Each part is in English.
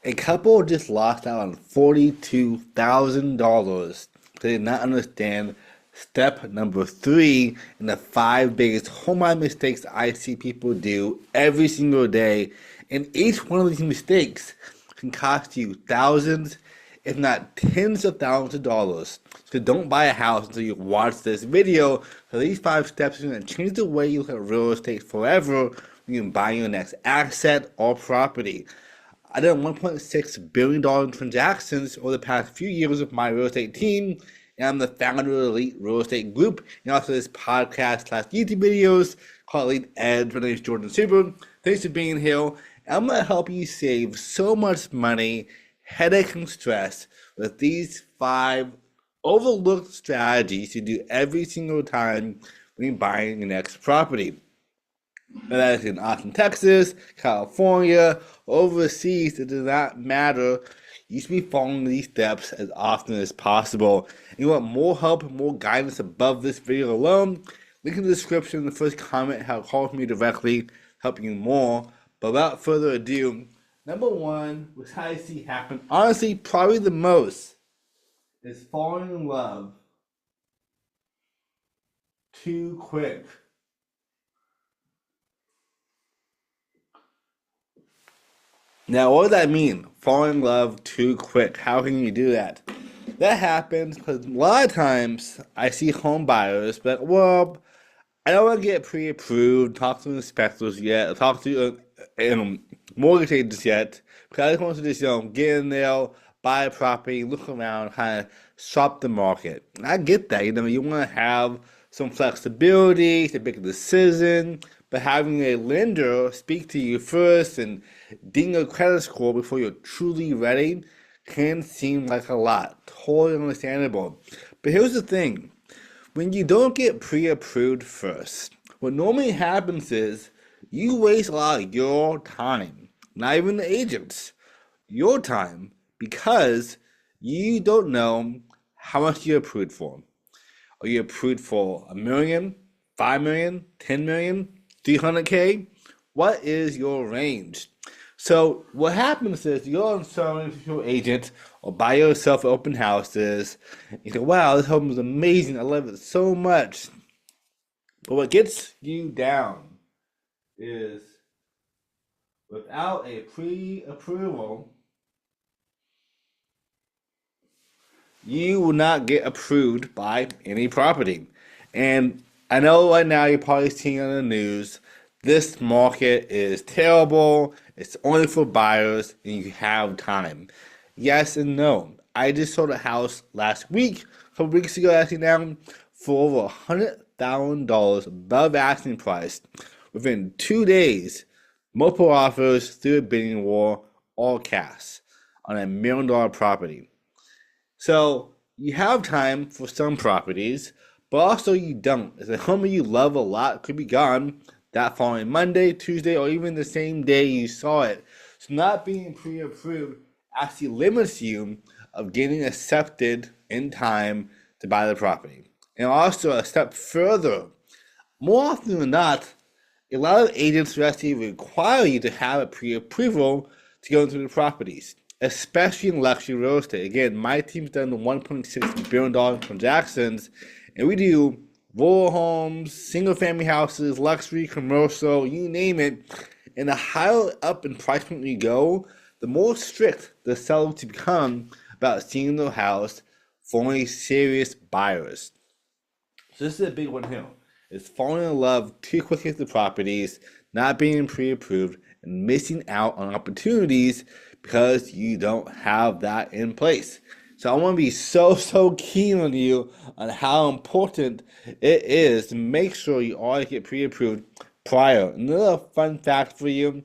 A couple just lost out on $42,000. They did not understand step number three in the five biggest home buying mistakes I see people do every single day. And each one of these mistakes can cost you thousands, if not tens of thousands of dollars. So don't buy a house until you watch this video. So these five steps are going to change the way you look at real estate forever when you buy your next asset or property. I done $1.6 billion in transactions over the past few years with my real estate team, and I'm the founder of Elite Real Estate Group, and also this podcast / YouTube videos called Elite Edge. My name is Jordan Super. Thanks for being here. I'm going to help you save so much money, headache, and stress with these five overlooked strategies you do every single time when you're buying your next property. Whether that's in Austin, Texas, California, overseas, it does not matter. You should be following these steps as often as possible. And you want more help and more guidance above this video alone? Link in the description in the first comment how to call me directly, helping you more. But without further ado, number one, which I see happen, honestly, probably the most, is falling in love too quick. Now, what does that mean? Fall in love too quick. How can you do that? That happens because a lot of times I see home buyers, but well, I don't want to get pre-approved, talk to inspectors yet, talk to mortgage agents yet, because I just want to just get in there, buy a property, look around, kind of shop the market. And I get that. You want to have some flexibility to make a decision, but having a lender speak to you first and ding your credit score before you're truly ready can seem like a lot. Totally understandable. But here's the thing. When you don't get pre-approved first, what normally happens is you waste a lot of your time, not even the agents, your time, because you don't know how much you're approved for. Are you approved for $1 million, $5 million, $10 million, 300K? What is your range? So what happens is you're on some your agent or by yourself at open houses. You say, wow, this home is amazing. I love it so much. But what gets you down is without a pre-approval, you will not get approved by any property. And I know right now you're probably seeing on the news, this market is terrible, it's only for buyers, and you have time. Yes and no. I just sold a house last week, a couple weeks ago actually now, for over $100,000 above asking price. Within 2 days, multiple offers through a bidding war, all cash, on $1 million property. So you have time for some properties, but also you don't. If the home you love a lot could be gone that following Monday, Tuesday, or even the same day you saw it. So not being pre-approved actually limits you of getting accepted in time to buy the property. And also a step further, more often than not, a lot of agents will actually require you to have a pre-approval to go into the properties, especially in luxury real estate. Again, my team's done the $1.6 billion transactions, and we do rural homes, single-family houses, luxury, commercial, you name it. And the higher up in price point you go, the more strict the sellers become about seeing the house for only serious buyers. So this is a big one here. It's falling in love too quickly with the properties, not being pre-approved, and missing out on opportunities because you don't have that in place. So I want to be so keen on you on how important it is to make sure you always get pre-approved prior. Another fun fact for you,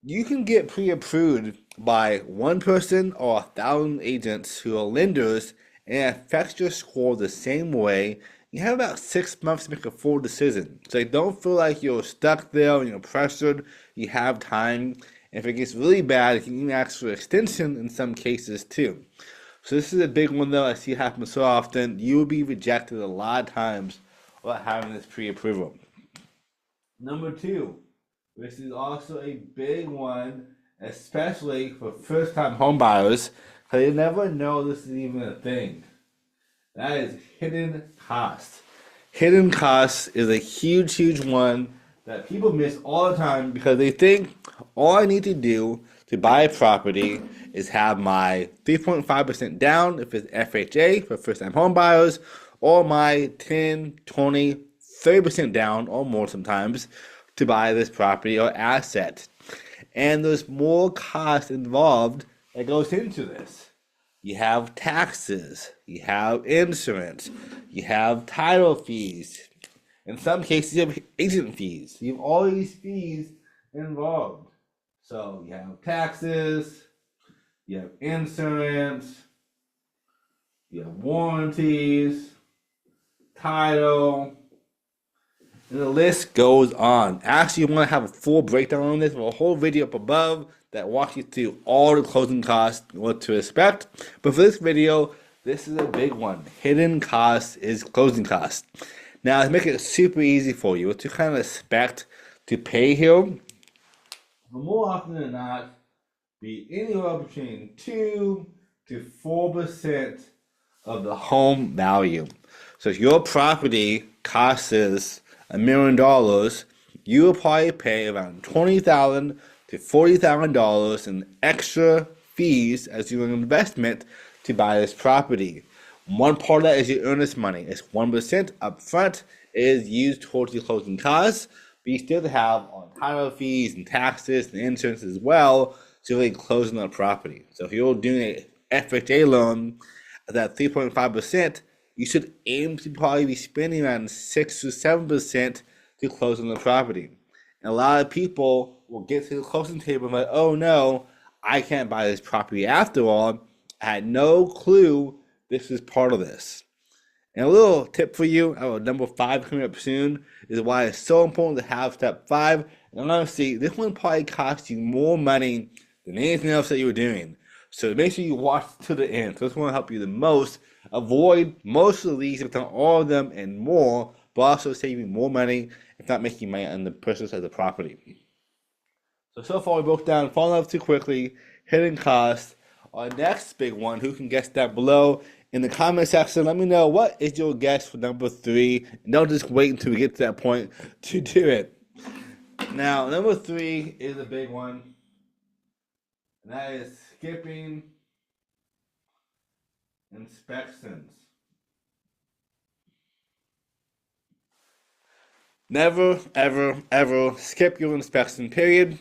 you can get pre-approved by one person or 1,000 agents who are lenders, and it affects your score the same way. You have about 6 months to make a full decision. So don't feel like you're stuck there and you're pressured. You have time. If it gets really bad, you can even ask for extension in some cases too. So this is a big one though. I see it happen so often. You will be rejected a lot of times without having this pre-approval. Number two, which is also a big one especially for first-time home buyers, because they never know this is even a thing. That is hidden cost. Hidden cost is a huge, huge one that people miss all the time because they think all I need to do to buy a property is have my 3.5% down if it's FHA for first time home buyers, or my 10, 20, 30% down or more sometimes to buy this property or asset. And there's more cost involved that goes into this. You have taxes, you have insurance, you have title fees. In some cases, you have agent fees. You have all these fees involved. So you have taxes, you have insurance, you have warranties, title, and the list goes on. Actually, you want to have a full breakdown on this, a whole video up above that walks you through all the closing costs, what to expect. But for this video, this is a big one. Hidden cost is closing costs. Now, to make it super easy for you, what to kind of expect to pay here, more often than not, be anywhere between 2 to 4% of the home value. So if your property costs $1,000,000, you will probably pay around $20,000 to $40,000 in extra fees as your investment to buy this property. One part of that is your earnest money. It's 1% up front. It is used towards your closing costs, but you still have on title fees and taxes and insurance as well to really close on the property. So if you're doing a FHA loan at that 3.5%, you should aim to probably be spending around 6 to 7% to close on the property. And a lot of people will get to the closing table and be like, oh no, I can't buy this property after all. I had no clue this is part of this. And a little tip for you, number 5 coming up soon, is why it's so important to have step 5. And honestly, this one probably costs you more money than anything else that you were doing. So make sure you watch to the end. So this one will help you the most. Avoid most of these, if not all of them, and more, but also save you more money, if not making money on the purchase of the property. So far we broke down falling off too quickly, hidden costs. Our next big one, who can guess that below in the comment section? Let me know what is your guess for number 3, and don't just wait until we get to that point to do it. Now, number 3 is a big one, and that is skipping inspections. Never, ever, ever skip your inspection period.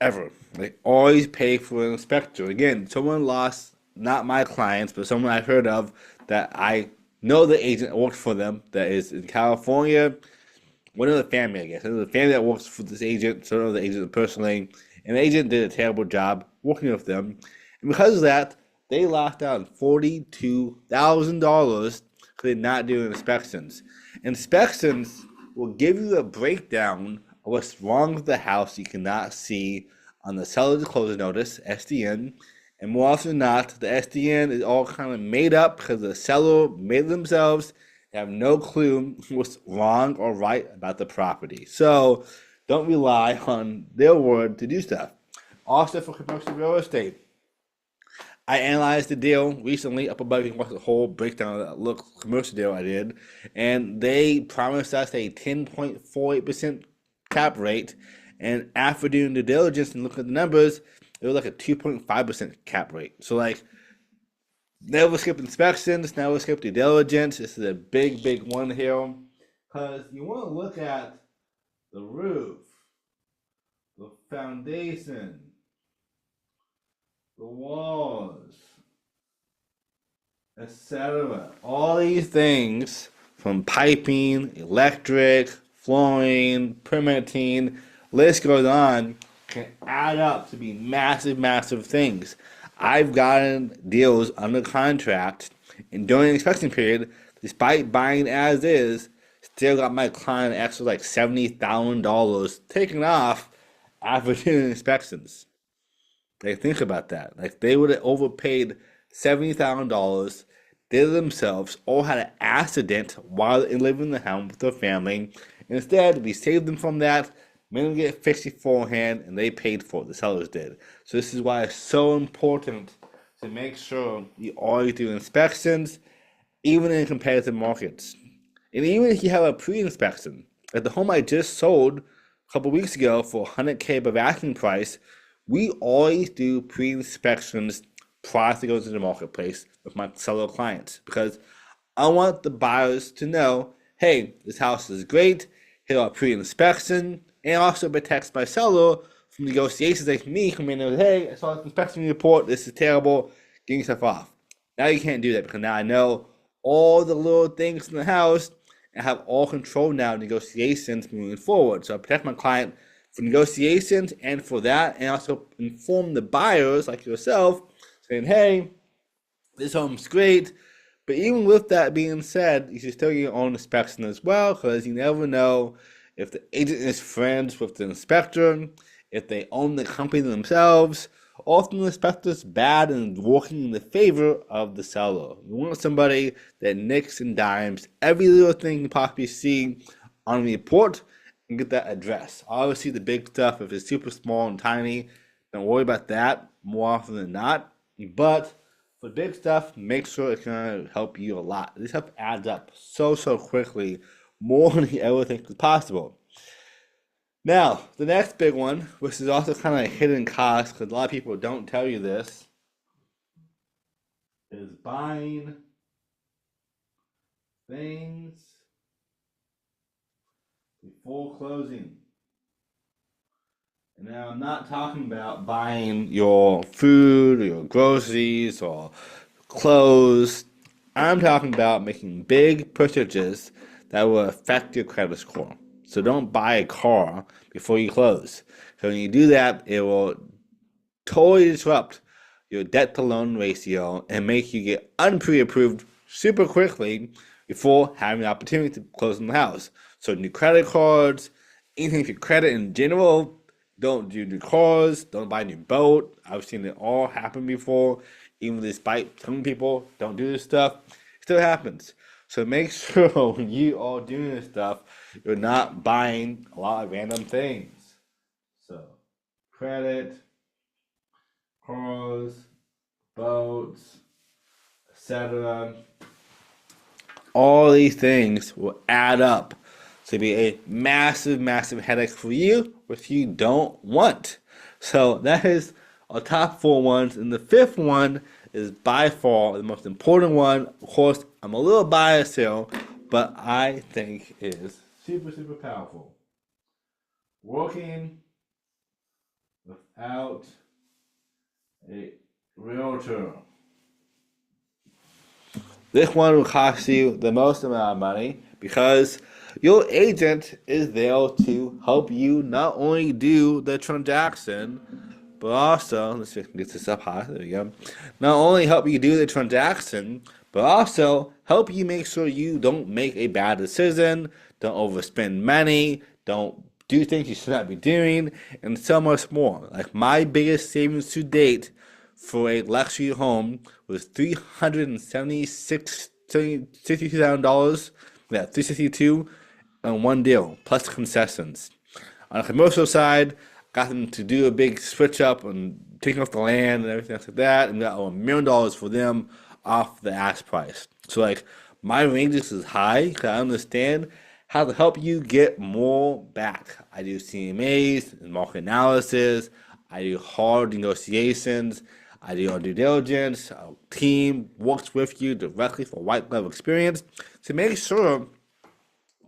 Ever. Like, always pay for an inspector. Again, someone lost, not my clients, but someone I've heard of that I know the agent worked for them that is in California. One of the family, I guess. The family that works for this agent, so I know the agent personally. And the agent did a terrible job working with them. And because of that, they lost out on $42,000 because they're not doing inspections. Inspections will give you a breakdown of what's wrong with the house you cannot see on the seller disclosure notice, SDN. And more often than not, the SDN is all kind of made up because the seller made it themselves. They have no clue what's wrong or right about the property. So don't rely on their word to do stuff. Also for commercial real estate, I analyzed the deal recently up above. You can watch the whole breakdown of that commercial deal I did, and they promised us a 10.48% cap rate, and after doing due diligence and looking at the numbers, it was like a 2.5% cap rate. So like, never skip inspections, never skip due diligence. This is a big, big one here, because you want to look at the roof, the foundation, the walls, etc. All these things, from piping, electric, flooring, permitting, list goes on, can add up to be massive, massive things. I've gotten deals under contract, and during the inspection period, despite buying as is, still got my client extra like $70,000 taken off after doing inspections. Like, think about that. Like, they would have overpaid $70,000, did it themselves, or had an accident while living in the home with their family. Instead, we saved them from that. made them get it fixed beforehand, and they paid for it. The sellers did. So this is why it's so important to make sure you always do inspections, even in competitive markets. And even if you have a pre-inspection, like the home I just sold a couple weeks ago for 100K above asking price, we always do pre-inspections prior to going to the marketplace with my seller clients because I want the buyers to know, hey, this house is great, here are pre-inspection, and also protects my seller from negotiations like me coming in and hey, I saw this inspection report, this is terrible, getting stuff off. Now you can't do that because now I know all the little things in the house and have all control now of negotiations moving forward. So I protect my client for negotiations and for that, and also inform the buyers like yourself, saying, hey, this home's great. But even with that being said, you should still get your own inspection as well, because you never know if the agent is friends with the inspector, if they own the company themselves. Often the inspector is bad and working in the favor of the seller. You want somebody that nicks and dimes every little thing you possibly see on the report and get that addressed. Obviously, the big stuff, if it's super small and tiny, don't worry about that more often than not. But for big stuff, make sure it's going to help you a lot. This stuff adds up so quickly, more than you ever think is possible. Now, the next big one, which is also kind of a hidden cost, because a lot of people don't tell you this, is buying things before closing. And now I'm not talking about buying your food or your groceries or clothes. I'm talking about making big purchases that will affect your credit score. So don't buy a car before you close. So when you do that, it will totally disrupt your debt to loan ratio and make you get unpre-approved super quickly before having the opportunity to close on the house. So new credit cards, anything for credit in general, don't do new cars, don't buy a new boat. I've seen it all happen before. Even despite telling people don't do this stuff, it still happens. So make sure when you are doing this stuff, you're not buying a lot of random things. So credit, cars, boats, etc. All these things will add up to be a massive headache for you, which you don't want. So that is our top 4 ones. And the 5th one is by far the most important one. Of course, I'm a little biased here, but I think it is super powerful. Working without a realtor. This one will cost you the most amount of money because your agent is there to help you not only do the transaction, but also, let's get this up high, there we go. Not only help you do the transaction, but also help you make sure you don't make a bad decision, don't overspend money, don't do things you should not be doing, and so much more. Like my biggest savings to date for a luxury home was $362,000. Yeah, $362 on one deal plus concessions. On the commercial side, got them to do a big switch up and taking off the land and everything else like that, and got $1 million for them off the ask price. So like my ranges is high because I understand how to help you get more back. I do CMAs and market analysis. I do hard negotiations. I do our due diligence. Our team works with you directly for white glove experience to make sure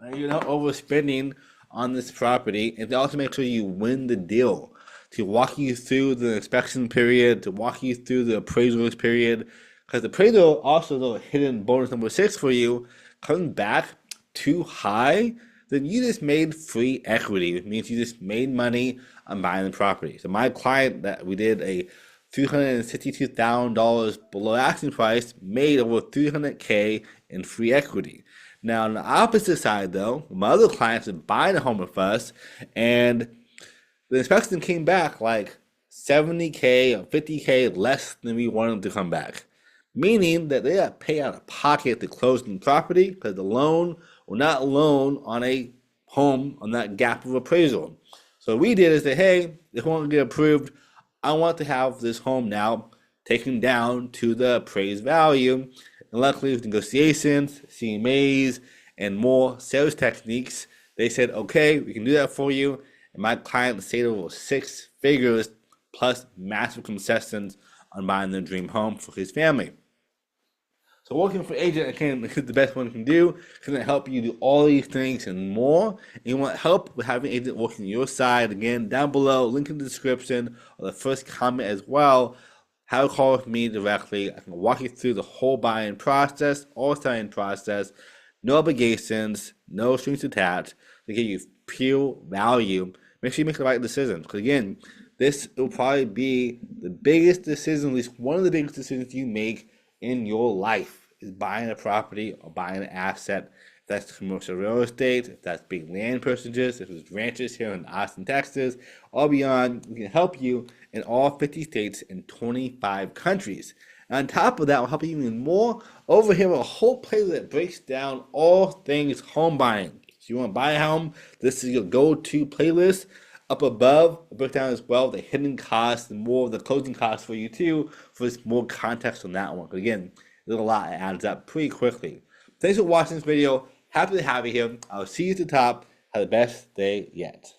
that you're not overspending on this property, and to also make sure you win the deal. To walk you through the inspection period, to walk you through the appraisals period, because the appraisal also the hidden bonus number 6 for you comes back too high, then you just made free equity. It means you just made money on buying the property. So my client that we did a $362,000 below asking price made over $300K in free equity. Now, on the opposite side, though, my other clients are buying a home with us, and the inspection came back like 70K or 50K less than we wanted to come back. Meaning that they got to pay out of pocket to close the property because the loan will not loan on a home on that gap of appraisal. So what we did is say, hey, if we want to get approved, I want to have this home now taken down to the appraised value. And luckily, with negotiations, CMAs, and more sales techniques, they said, okay, we can do that for you. And my client saved over 6 figures plus massive concessions on buying the dream home for his family. So working for an agent again is the best one can do. It's going to help you do all these things and more. And you want help with having an agent working on your side, again, down below, link in the description or the first comment as well. Have a call with me directly. I can walk you through the whole buying process or selling process. No obligations, no strings attached to give you pure value. Make sure you make the right decision. Because again, this will probably be the biggest decision, at least one of the biggest decisions you make in your life, is buying a property or buying an asset. If that's commercial real estate, if that's big land purchases, if it's ranches here in Austin, Texas, or beyond, we can help you in all 50 states and 25 countries. And on top of that, we'll help you even more. Over here, a whole playlist that breaks down all things home buying. If you want to buy a home, this is your go-to playlist. Up above, I break down as well the hidden costs and more of the closing costs for you too, for this more context on that one. But again, there's a lot that adds up pretty quickly. Thanks for watching this video. Happy to have you here. I'll see you at the top. Have the best day yet.